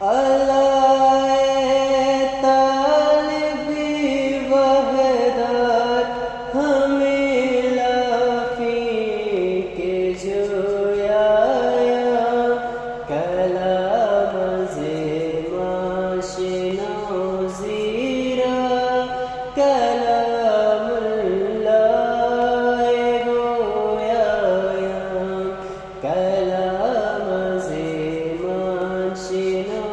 علائے طالبی وحدت ہمیں لافی کے جویا کلام زماشنا زیرا کلام اللہ گویا کلام زماشنا